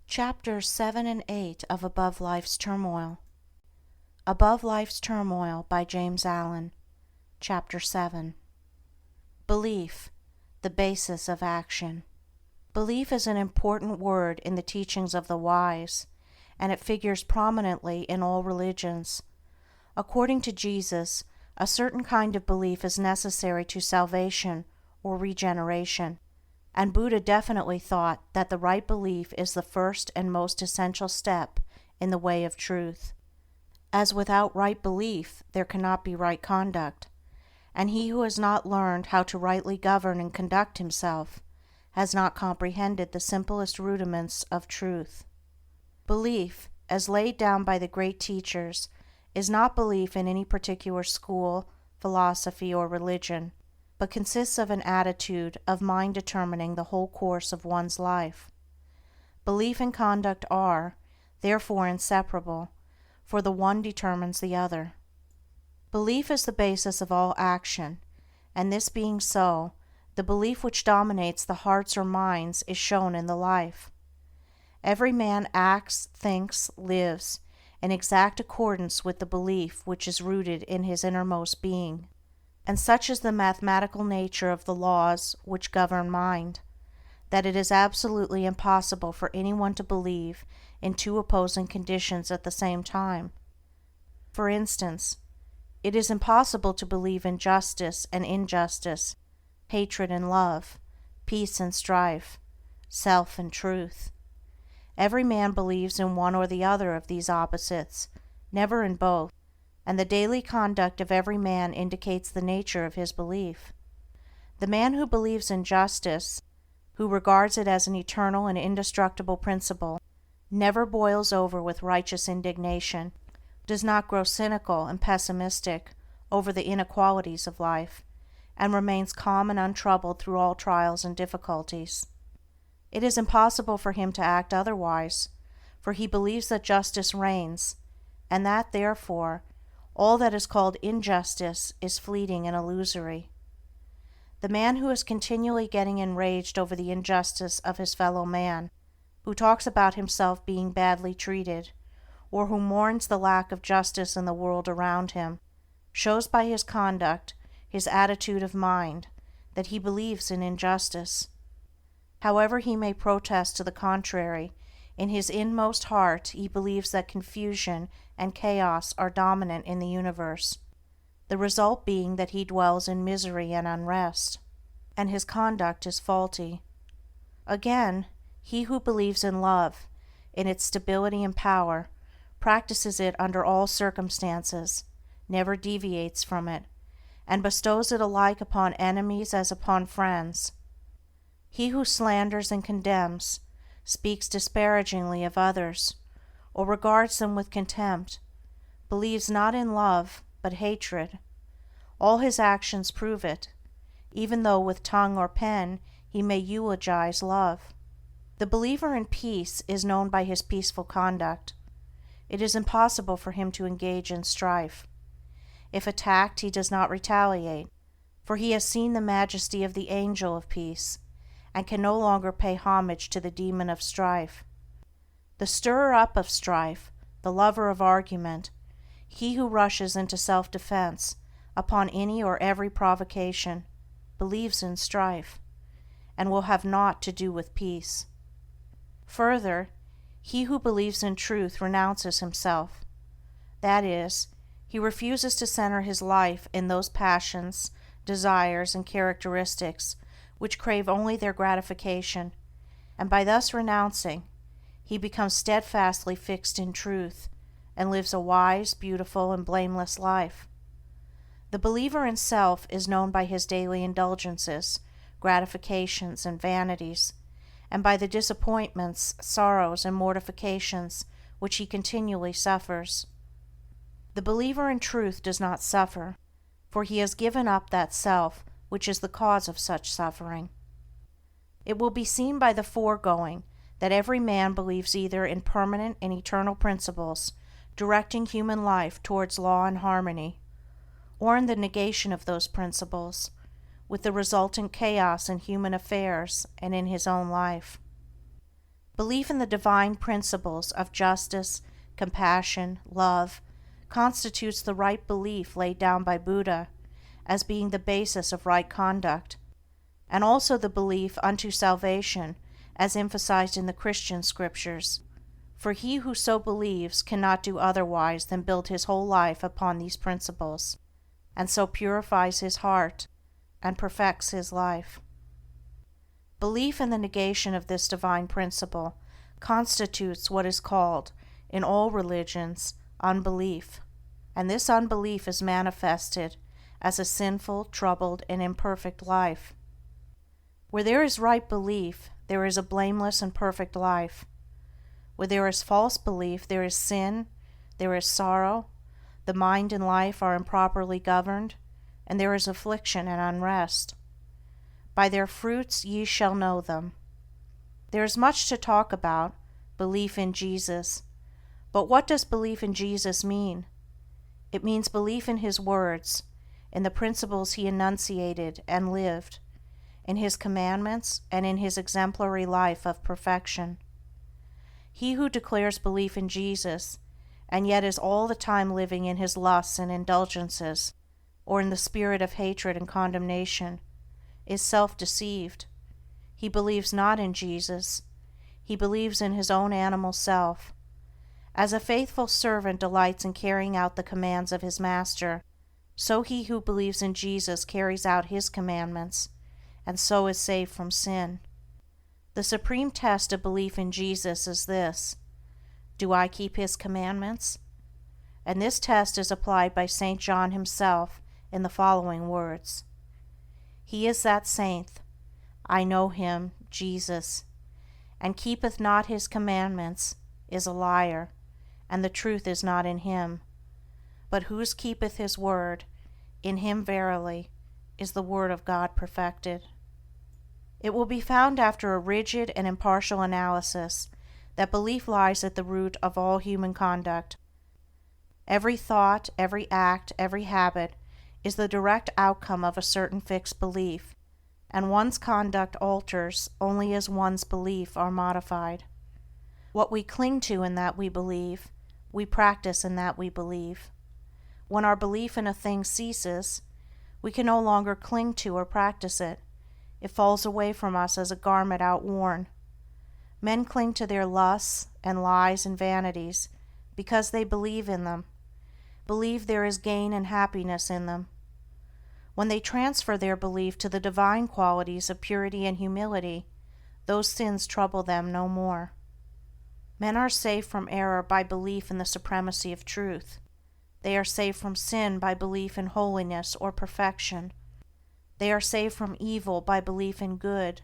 Chapters 7 and 8 of Above Life's Turmoil. Above Life's Turmoil by James Allen. Chapter 7. Belief, the basis of action. Belief is an important word in the teachings of the wise, and it figures prominently in all religions. According to Jesus, a certain kind of belief is necessary to salvation or regeneration, and Buddha definitely thought that the right belief is the first and most essential step in the way of truth. As without right belief there cannot be right conduct, and he who has not learned how to rightly govern and conduct himself has not comprehended the simplest rudiments of truth. Belief, as laid down by the great teachers, is not belief in any particular school, philosophy, or religion, but consists of an attitude of mind determining the whole course of one's life. Belief and conduct are, therefore, inseparable, for the one determines the other. Belief is the basis of all action, and this being so, the belief which dominates the hearts or minds is shown in the life. Every man acts, thinks, lives in exact accordance with the belief which is rooted in his innermost being. And such is the mathematical nature of the laws which govern mind, that it is absolutely impossible for anyone to believe in two opposing conditions at the same time. For instance, it is impossible to believe in justice and injustice, hatred and love, peace and strife, self and truth. Every man believes in one or the other of these opposites, never in both, and the daily conduct of every man indicates the nature of his belief. The man who believes in justice, who regards it as an eternal and indestructible principle, never boils over with righteous indignation, does not grow cynical and pessimistic over the inequalities of life, and remains calm and untroubled through all trials and difficulties. It is impossible for him to act otherwise, for he believes that justice reigns, and that, therefore, all that is called injustice is fleeting and illusory. The man who is continually getting enraged over the injustice of his fellow man, who talks about himself being badly treated, or who mourns the lack of justice in the world around him, shows by his conduct, his attitude of mind, that he believes in injustice. However he may protest to the contrary, in his inmost heart he believes that confusion and chaos are dominant in the universe, the result being that he dwells in misery and unrest, and his conduct is faulty. Again, he who believes in love, in its stability and power, practices it under all circumstances, never deviates from it, and bestows it alike upon enemies as upon friends. He who slanders and condemns, speaks disparagingly of others, or regards them with contempt, believes not in love, but hatred. All his actions prove it, even though with tongue or pen he may eulogize love. The believer in peace is known by his peaceful conduct. It is impossible for him to engage in strife. If attacked, he does not retaliate, for he has seen the majesty of the angel of peace, and can no longer pay homage to the demon of strife. The stirrer-up of strife, the lover of argument, he who rushes into self-defense upon any or every provocation, believes in strife, and will have naught to do with peace. Further, he who believes in truth renounces himself. That is, he refuses to center his life in those passions, desires, and characteristics which crave only their gratification, and by thus renouncing, he becomes steadfastly fixed in truth, and lives a wise, beautiful, and blameless life. The believer in self is known by his daily indulgences, gratifications, and vanities, and by the disappointments, sorrows, and mortifications which he continually suffers. The believer in truth does not suffer, for he has given up that self which is the cause of such suffering. It will be seen by the foregoing that every man believes either in permanent and eternal principles directing human life towards law and harmony, or in the negation of those principles, with the resultant chaos in human affairs and in his own life. Belief in the divine principles of justice, compassion, love constitutes the right belief laid down by Buddha as being the basis of right conduct, and also the belief unto salvation as emphasized in the Christian scriptures, for he who so believes cannot do otherwise than build his whole life upon these principles, and so purifies his heart and perfects his life. Belief in the negation of this divine principle constitutes what is called, in all religions, unbelief, and this unbelief is manifested as a sinful, troubled, and imperfect life. Where there is right belief, there is a blameless and perfect life. Where there is false belief, there is sin, there is sorrow, the mind and life are improperly governed, and there is affliction and unrest. By their fruits ye shall know them. There is much to talk about belief in Jesus, but what does belief in Jesus mean? It means belief in his words, in the principles he enunciated and lived, in his commandments, and in his exemplary life of perfection. He who declares belief in Jesus, and yet is all the time living in his lusts and indulgences, or in the spirit of hatred and condemnation, is self-deceived. He believes not in Jesus. He believes in his own animal self. As a faithful servant delights in carrying out the commands of his master, so he who believes in Jesus carries out his commandments, and so is saved from sin. The supreme test of belief in Jesus is this: do I keep his commandments? And this test is applied by St. John himself in the following words: He is that saint, I know him, Jesus, and keepeth not his commandments, is a liar, and the truth is not in him. But whose keepeth his word, in him verily is the word of God perfected. It will be found after a rigid and impartial analysis that belief lies at the root of all human conduct. Every thought, every act, every habit is the direct outcome of a certain fixed belief, and one's conduct alters only as one's belief are modified. What we cling to in that we believe, we practice in that we believe. When our belief in a thing ceases, we can no longer cling to or practice it. It falls away from us as a garment outworn. Men cling to their lusts and lies and vanities because they believe in them, believe there is gain and happiness in them. When they transfer their belief to the divine qualities of purity and humility, those sins trouble them no more. Men are saved from error by belief in the supremacy of truth. They are saved from sin by belief in holiness or perfection. They are saved from evil by belief in good,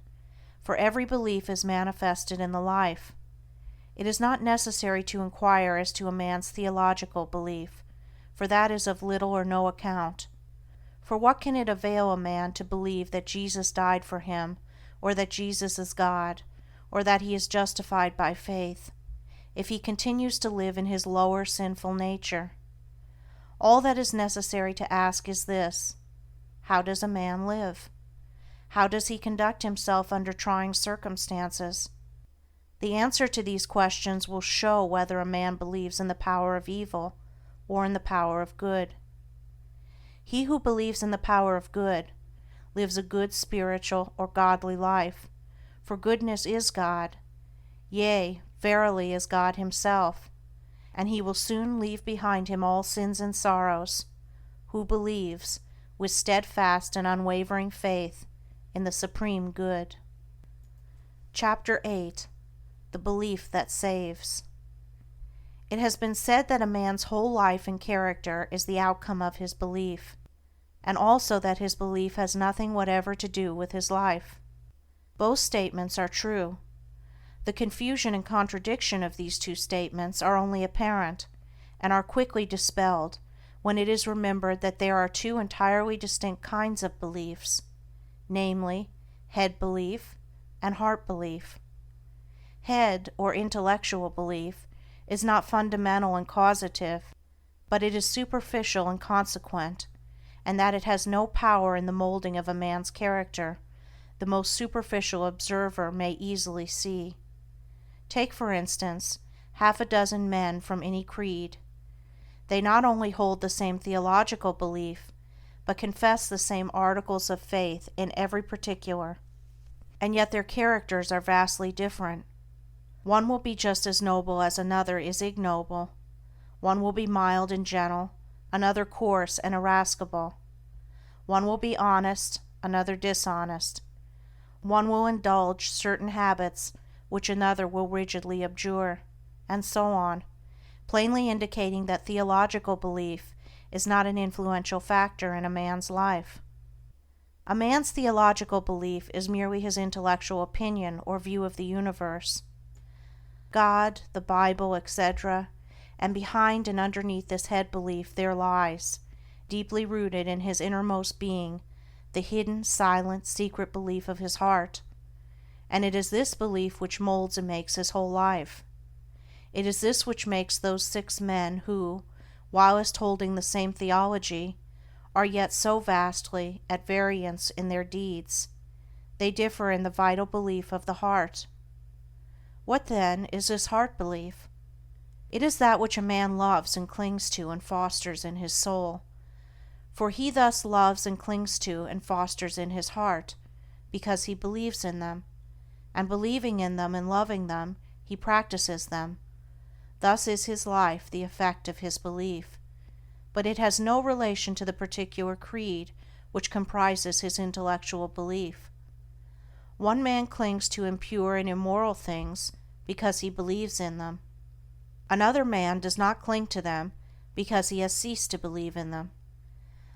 for every belief is manifested in the life. It is not necessary to inquire as to a man's theological belief, for that is of little or no account. For what can it avail a man to believe that Jesus died for him, or that Jesus is God, or that he is justified by faith, if he continues to live in his lower sinful nature? All that is necessary to ask is this: how does a man live? How does he conduct himself under trying circumstances? The answer to these questions will show whether a man believes in the power of evil or in the power of good. He who believes in the power of good lives a good spiritual or godly life, for goodness is God, yea, verily is God himself, and he will soon leave behind him all sins and sorrows, who believes, with steadfast and unwavering faith, in the supreme good. Chapter 8. The Belief that Saves. It has been said that a man's whole life and character is the outcome of his belief, and also that his belief has nothing whatever to do with his life. Both statements are true. The confusion and contradiction of these two statements are only apparent, and are quickly dispelled when it is remembered that there are two entirely distinct kinds of beliefs, namely, head belief and heart belief. Head, or intellectual belief, is not fundamental and causative, but it is superficial and consequent, and that it has no power in the molding of a man's character, the most superficial observer may easily see. Take, for instance, half a dozen men from any creed. They not only hold the same theological belief, but confess the same articles of faith in every particular, and yet their characters are vastly different. One will be just as noble as another is ignoble. One will be mild and gentle, another coarse and irascible. One will be honest, another dishonest. One will indulge certain habits which another will rigidly abjure, and so on, plainly indicating that theological belief is not an influential factor in a man's life. A man's theological belief is merely his intellectual opinion or view of the universe. God, the Bible, etc., and behind and underneath this head belief there lies, deeply rooted in his innermost being, the hidden, silent, secret belief of his heart, and it is this belief which molds and makes his whole life. It is this which makes those 6 men who, whilst holding the same theology, are yet so vastly at variance in their deeds. They differ in the vital belief of the heart. What, then, is this heart belief? It is that which a man loves and clings to and fosters in his soul, for he thus loves and clings to and fosters in his heart because he believes in them, and believing in them and loving them, he practices them. Thus is his life the effect of his belief, but it has no relation to the particular creed which comprises his intellectual belief. One man clings to impure and immoral things because he believes in them. Another man does not cling to them because he has ceased to believe in them.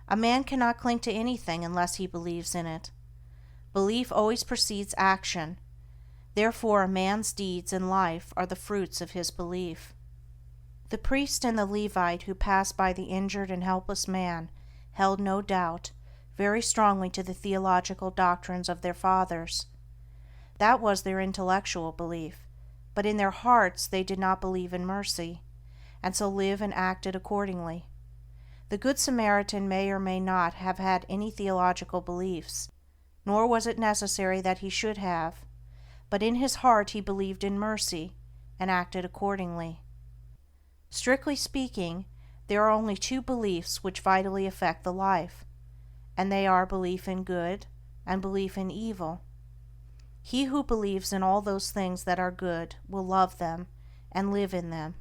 A man cannot cling to anything unless he believes in it. Belief always precedes action. Therefore a man's deeds and life are the fruits of his belief. The priest and the Levite who passed by the injured and helpless man held no doubt very strongly to the theological doctrines of their fathers. That was their intellectual belief, but in their hearts they did not believe in mercy, and so lived and acted accordingly. The Good Samaritan may or may not have had any theological beliefs, nor was it necessary that he should have, but in his heart he believed in mercy, and acted accordingly. Strictly speaking, there are only 2 beliefs which vitally affect the life, and they are belief in good and belief in evil. He who believes in all those things that are good will love them and live in them.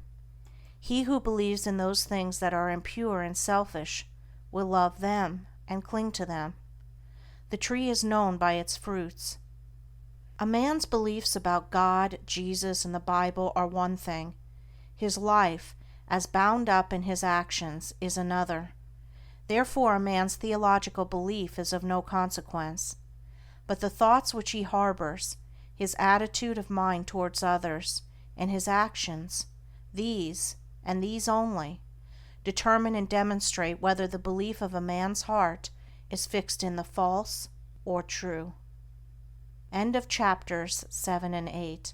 He who believes in those things that are impure and selfish will love them and cling to them. The tree is known by its fruits. A man's beliefs about God, Jesus, and the Bible are one thing. His life, as bound up in his actions, is another. Therefore a man's theological belief is of no consequence. But the thoughts which he harbors, his attitude of mind towards others, and his actions, these, and these only, determine and demonstrate whether the belief of a man's heart is fixed in the false or true. End of chapters 7 and 8.